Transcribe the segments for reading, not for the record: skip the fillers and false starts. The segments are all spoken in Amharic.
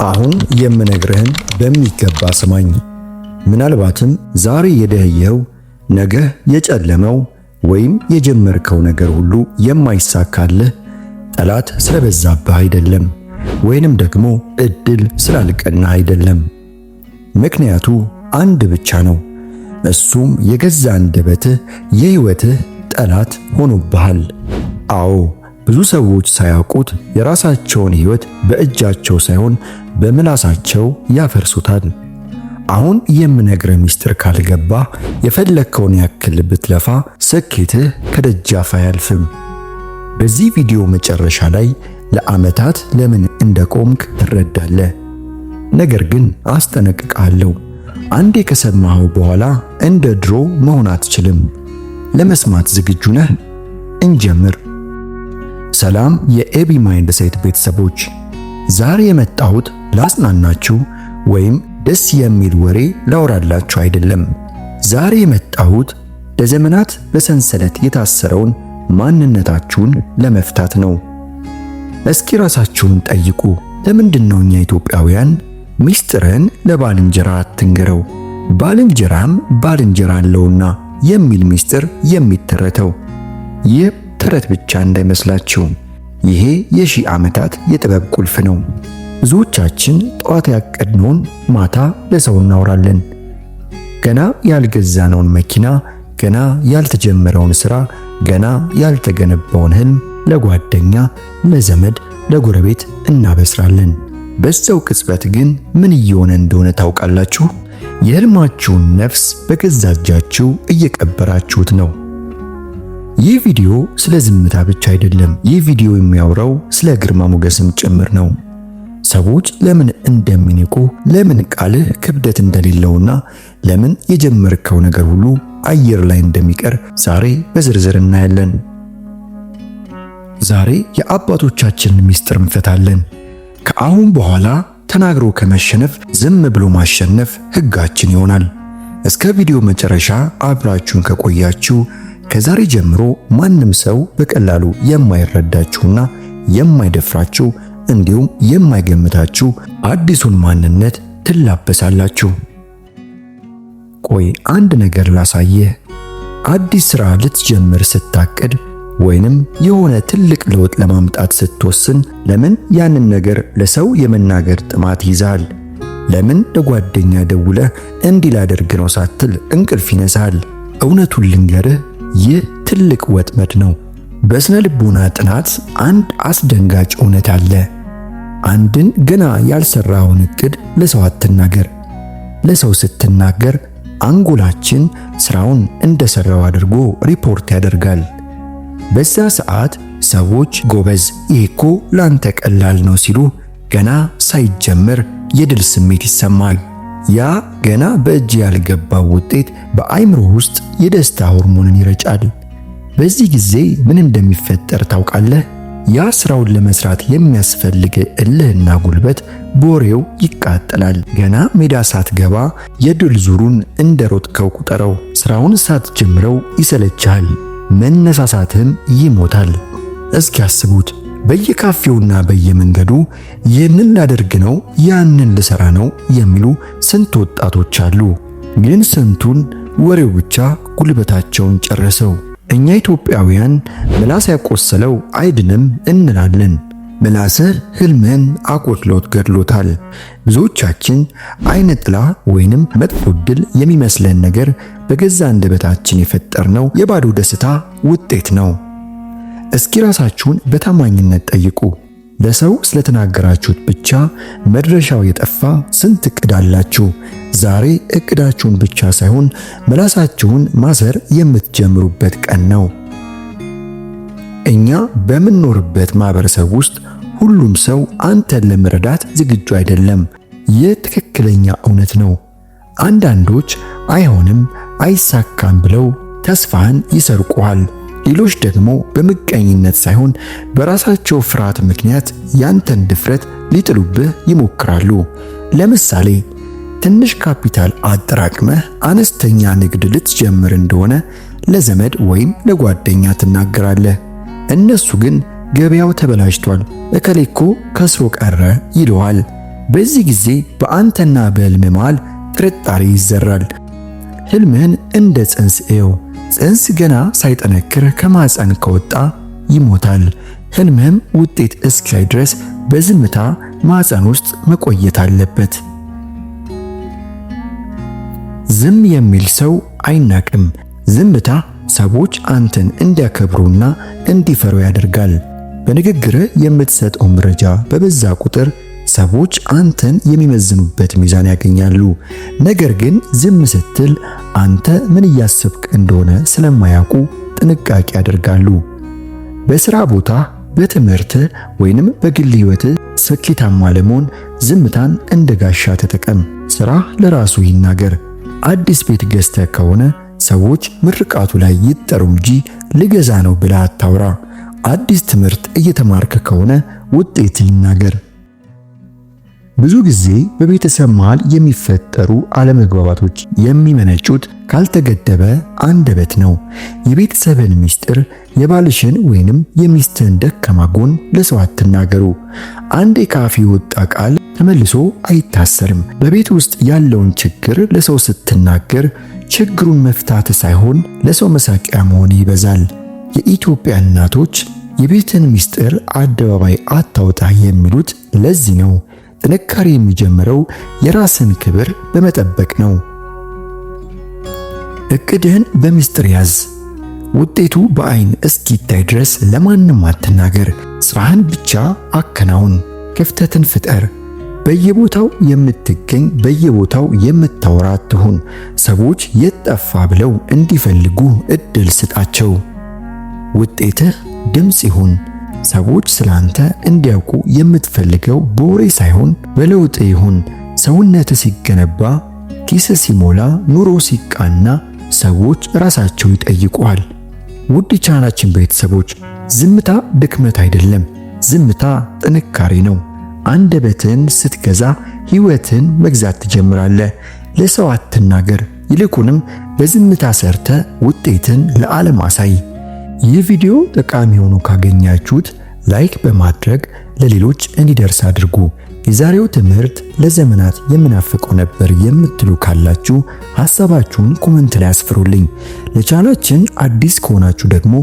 አሁን የምነግርህን በሚገባ ስማኝ። ምናልባትም ዛሬ የደህየው ነገ የጨለመው ወይም የጀመርከው ነገር ሁሉ የማይሳካልህ ጠላት ስለበዛብህ አይደለም፣ ወይንም ደግሞ እድል ስላልቀናህ አይደለም። ምክንያቱ አንድ ብቻ ነው። እሱም የገዛ አንደበትህ የህይወትህ ጠላት ሆኖብሃል። አዎ ብዙ ሰዎች ሳያውቁት የራሳቸውን ህይወት በእጃቸው ሳይሆን በምላሳቸው ያፈርሱታል። አሁን የምነግርህ ሚስጥር ካልገባ የፈለከውን ያክል ብትለፋ ስኬትህ ከደጃፍ አያልፍም። በዚህ ቪዲዮ መጨረሻ ላይ ለዓመታት ለምን እንደቆምክ ትረዳለህ። ነገር ግን አስጠነቅቃለሁ፣ አንዴ ከሰማኸው በኋላ እንደ ድሮ መሆን አትችልም። ለመስማት ዝግጁ ነህ? እንጀምር። ሰላም የኤቢ ማይንድሴት ቤተሰቦች፣ ዛሬ የመጣሁት ላጽናናችሁ ወይም ደስ የሚል ወሬ ላወራላችሁ አይደለም። ዛሬ የመጣሁት ለዘመናት በሰንሰለት የታሰረውን ማንነታችሁን ለመፍታት ነው። እስኪ ራሳችሁን ጠይቁ። ለምንድነው እኛ ኢትዮጵያውያን ሚስጥርን ለባልንጀራ አትንገረው ባልንጀራም ባልንጀራ አለውና የሚል ሚስጥር የሚተረተው? ይህ ተረት ብቻ እንዳይመስላችሁ፣ ይሄ የሺህ ዓመታት የጥበብ ቁልፍ ነው። ብዙዎቻችን ጠዋት ያቀድነውን ማታ ለሰው እናወራለን። ገና ያልገዛነውን መኪና፣ ገና ያልተጀመረውን ሥራ፣ ገና ያልተገነባውን ህልም ለጓደኛ፣ ለዘመድ፣ ለጎረቤት እናበስራለን። በዛው ቅጽበት ግን ምን እየሆነ እንደሆነ ታውቃላችሁ? የህልማችሁን ነፍስ በገዛ እጃችሁ እየቀበራችሁት ነው። ይህ ቪዲዮ ስለ ዝምታ ብቻ አይደለም። ይህ ቪዲዮ የሚያወራው ስለ ግርማ ሞገስም ጭምር ነው። ሰዎች ለምን እንደሚንቁ፣ ለምን ቃልህ ክብደት እንደሌለውና ለምን የጀመርከው ነገር ሁሉ አየር ላይ እንደሚቀር ዛሬ በዝርዝር እናያለን። ዛሬ የአባቶቻችንን ሚስጥር እንፈታለን። ከአሁን በኋላ ተናግሮ ከመሸነፍ ዝም ብሎ ማሸነፍ ህጋችን ይሆናል። እስከ ቪዲዮ መጨረሻ አብራችሁን ከቆያችሁ ከዛሬ ጀምሮ ማንም ሰው በቀላሉ የማይረዳችሁና የማይደፍራችሁ እንዲሁም የማይገምታችሁ አዲሱን ማንነት ትላበሳላችሁ። ቆይ አንድ ነገር ላሳየህ። አዲስ ሥራ ልትጀምር ስታቅድ ወይንም የሆነ ትልቅ ለውጥ ለማምጣት ስትወስን ለምን ያንን ነገር ለሰው የመናገር ጥማት ይዛል? ለምን ለጓደኛ ደውለህ እንዲህ ላደርግ ነው ሳትል እንቅልፍ ይነሳል? እውነቱን ልንገርህ፣ ይህ ትልቅ ወጥመድ ነው። በስነ ልቦና ጥናት አንድ አስደንጋጭ እውነት አለ። አንድን ገና ያልሰራውን እቅድ ለሰው አትናገር። ለሰው ስትናገር አንጎላችን ስራውን እንደሰራው አድርጎ ሪፖርት ያደርጋል። በዛ ሰዓት ሰዎች ጎበዝ፣ ይሄ እኮ ላንተ ቀላል ነው ሲሉ ገና ሳይጀምር የድል ስሜት ይሰማል። ያ ገና በእጅ ያልገባው ውጤት በአይምሮ ውስጥ የደስታ ሆርሞንን ይረጫል። በዚህ ጊዜ ምን እንደሚፈጠር ታውቃለህ? ያ ስራውን ለመስራት የሚያስፈልግ እልህና ጉልበት በወሬው ይቃጠላል። ገና ሜዳ ሳትገባ የድል ዙሩን እንደሮጥከው ቁጠረው። ስራውን ሳትጀምረው ይሰለቻል፣ መነሳሳትህም ይሞታል። እስኪ አስቡት፣ በየካፌውና በየመንገዱ ይህንን ላደርግ ነው፣ ያንን ልሰራ ነው የሚሉ ስንት ወጣቶች አሉ። ግን ስንቱን ወሬው ብቻ ጉልበታቸውን ጨረሰው። እኛ ኢትዮጵያውያን ምላስ ያቆሰለው አይድንም እንላለን። ምላስህ ህልምህን አቆስሎት ገድሎታል። ብዙዎቻችን አይነ ጥላ ወይንም መጥፎ ዕድል የሚመስለን ነገር በገዛ አንደበታችን የፈጠርነው የባዶ ደስታ ውጤት ነው። እስኪ ራሳችሁን በታማኝነት ጠይቁ። ለሰው ስለተናገራችሁት ብቻ መድረሻው የጠፋ ስንት እቅድ አላችሁ? ዛሬ እቅዳችሁን ብቻ ሳይሆን ምላሳችሁን ማሰር የምትጀምሩበት ቀን ነው። እኛ በምንኖርበት ማህበረሰብ ውስጥ ሁሉም ሰው አንተን ለመረዳት ዝግጁ አይደለም። ይህ ትክክለኛ እውነት ነው። አንዳንዶች አይሆንም፣ አይሳካም ብለው ተስፋህን ይሰርቁሃል። ሌሎች ደግሞ በምቀኝነት ሳይሆን በራሳቸው ፍርሃት ምክንያት ያንተን ድፍረት ሊጥሉብህ ይሞክራሉ። ለምሳሌ ትንሽ ካፒታል አጠራቅመህ አነስተኛ ንግድ ልትጀምር እንደሆነ ለዘመድ ወይም ለጓደኛ ትናገራለህ። እነሱ ግን ገበያው ተበላሽቷል፣ እከሌኮ ከስሮ ቀረ ይለዋል። በዚህ ጊዜ በአንተና በሕልም መሃል ጥርጣሬ ይዘራል። ሕልምህን እንደ ጽንስ እየው። ጽንስ ገና ሳይጠነክር ከማህፀን ከወጣ ይሞታል። ሕልምህም ውጤት እስኪያይ ድረስ በዝምታ ማህፀን ውስጥ መቆየት አለበት። ዝም የሚል ሰው አይናቅም። ዝምታ ሰዎች አንተን እንዲያከብሩና እንዲፈሩ ያደርጋል። በንግግርህ የምትሰጠው መረጃ በበዛ ቁጥር ሰዎች አንተን የሚመዝኑበት ሚዛን ያገኛሉ። ነገር ግን ዝም ስትል አንተ ምን እያሰብክ እንደሆነ ስለማያውቁ ጥንቃቄ ያደርጋሉ። በሥራ ቦታ፣ በትምህርት ወይንም በግል ሕይወት ስኬታማ ለመሆን ዝምታን እንደ ጋሻ ተጠቀም። ሥራ ለራሱ ይናገር። አዲስ ቤት ገዝተህ ከሆነ ሰዎች ምርቃቱ ላይ ይጠሩ እንጂ ልገዛ ነው ብለህ አታውራ። አዲስ ትምህርት እየተማርክ ከሆነ ውጤት ይናገር። ብዙ ጊዜ በቤተሰብ መሃል የሚፈጠሩ አለመግባባቶች የሚመነጩት ካልተገደበ አንደበት ነው። የቤተሰብን ምስጢር፣ የባልሽን ወይንም የሚስትህን ደካማ ጎን ለሰው አትናገሩ። አንዴ ካፍ የወጣ ቃል ተመልሶ አይታሰርም። በቤት ውስጥ ያለውን ችግር ለሰው ስትናገር ችግሩን መፍታት ሳይሆን ለሰው መሳቂያ መሆን ይበዛል። የኢትዮጵያ እናቶች የቤትን ምስጢር አደባባይ አታውጣ የሚሉት ለዚህ ነው። ጥንካሬ የሚጀምረው የራስን ክብር በመጠበቅ ነው። እቅድህን በምስጢር ያዝ። ውጤቱ በአይን እስኪታይ ድረስ ለማንም አትናገር። ስራህን ብቻ አከናውን። ክፍተትን ፍጠር። በየቦታው የምትገኝ በየቦታው የምታወራ አትሁን። ሰዎች የት ጠፋ ብለው እንዲፈልጉ እድል ስጣቸው። ውጤትህ ድምጽ ይሁን። ሰዎች ስላንተ እንዲያውቁ የምትፈልገው በወሬ ሳይሆን በለውጥ ይሁን። ሰውነት ሲገነባ፣ ኪስ ሲሞላ፣ ኑሮ ሲቃና ሰዎች ራሳቸው ይጠይቁሃል። ውድ ቻናላችን ቤተሰቦች ዝምታ ድክመት አይደለም፣ ዝምታ ጥንካሬ ነው። አንደበትን ስትገዛ ሕይወትን መግዛት ትጀምራለህ። ለሰው አትናገር፣ ይልቁንም በዝምታ ሰርተ ውጤትን ለዓለም አሳይ። ይህ ቪዲዮ ጠቃሚ ሆኖ ካገኛችሁት ላይክ በማድረግ ለሌሎች እንዲደርስ አድርጉ። የዛሬው ትምህርት ለዘመናት የምናፍቀው ነበር የምትሉ ካላችሁ ሐሳባችሁን ኮሜንት ላይ አስፍሩልኝ። ለቻናላችን አዲስ ከሆናችሁ ደግሞ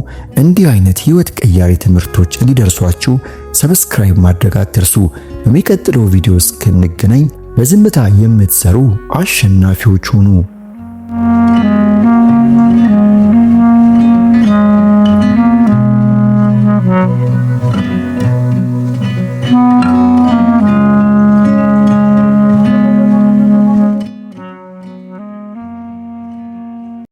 እንዲህ አይነት ሕይወት ቀያሪ ትምህርቶች እንዲደርሷችሁ ሰብስክራይብ ማድረግ አትርሱ። በሚቀጥለው ቪዲዮ እስክንገናኝ በዝምታ የምትሰሩ አሸናፊዎች ሁኑ።